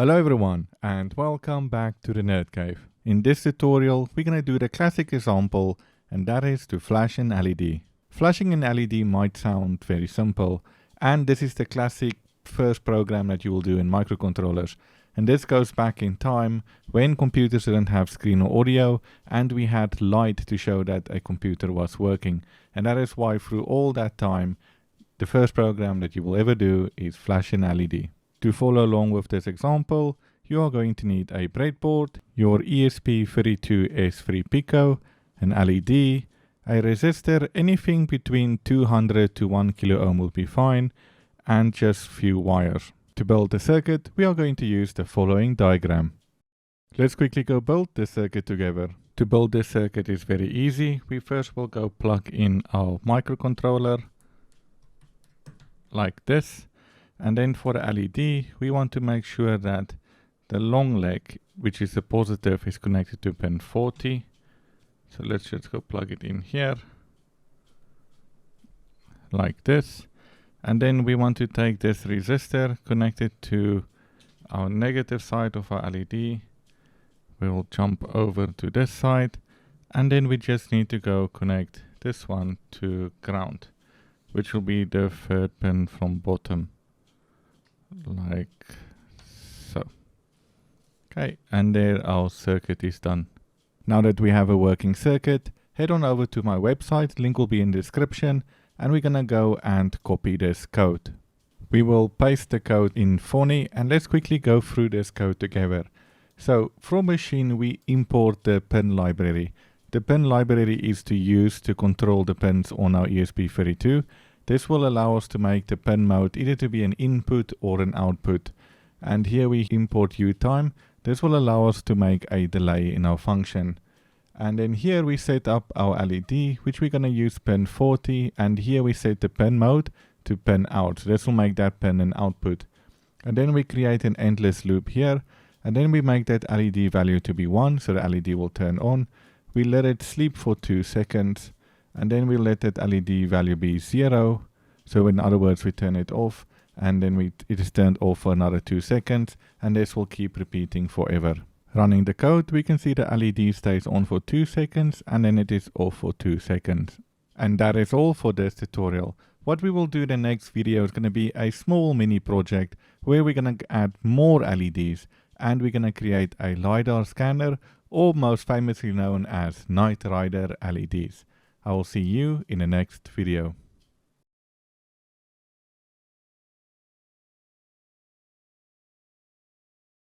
Hello everyone and welcome back to the Nerd Cave. In this tutorial we're going to do the classic example, and that is to flash an LED. Flashing an LED might sound very simple, and this is the classic first program that you will do in microcontrollers. And this goes back in time when computers didn't have screen or audio and we had light to show that a computer was working. And that is why through all that time the first program that you will ever do is flash an LED. To follow along with this example, you are going to need a breadboard, your ESP32S3 Pico, an LED, a resistor, anything between 200 to 1 kilo ohm will be fine, and just few wires. To build the circuit, we are going to use the following diagram. Let's quickly go build this circuit together. To build this circuit is very easy. We first will go plug in our microcontroller like this. And then for the LED, we want to make sure that the long leg, which is the positive, is connected to pin 40. So let's just go plug it in here, like this. And then we want to take this resistor, connect it to our negative side of our LED. We will jump over to this side. And then we just need to go connect this one to ground, which will be the third pin from bottom. Like so. Okay, and there our circuit is done. Now that we have a working circuit, head on over to my website, link will be in the description, and we're gonna go and copy this code. We will paste the code in Phony, and let's quickly go through this code together. So from machine we import the pin library. The pin library is to use to control the pins on our ESP32. This will allow us to make the pin mode either to be an input or an output. And here we import UTime. This will allow us to make a delay in our function. And then here we set up our LED, which we're going to use pin 40. And here we set the pin mode to pin out. So this will make that pin an output. And then we create an endless loop here. And then we make that LED value to be 1. So the LED will turn on. We let it sleep for 2 seconds. And then we let that LED value be 0. So in other words, we turn it off, and then it is turned off for another 2 seconds, and this will keep repeating forever. Running the code, we can see the LED stays on for 2 seconds, and then it is off for 2 seconds. And that is all for this tutorial. What we will do in the next video is going to be a small mini project where we're going to add more LEDs, and we're going to create a LiDAR scanner, or most famously known as Night Rider LEDs. I will see you in the next video.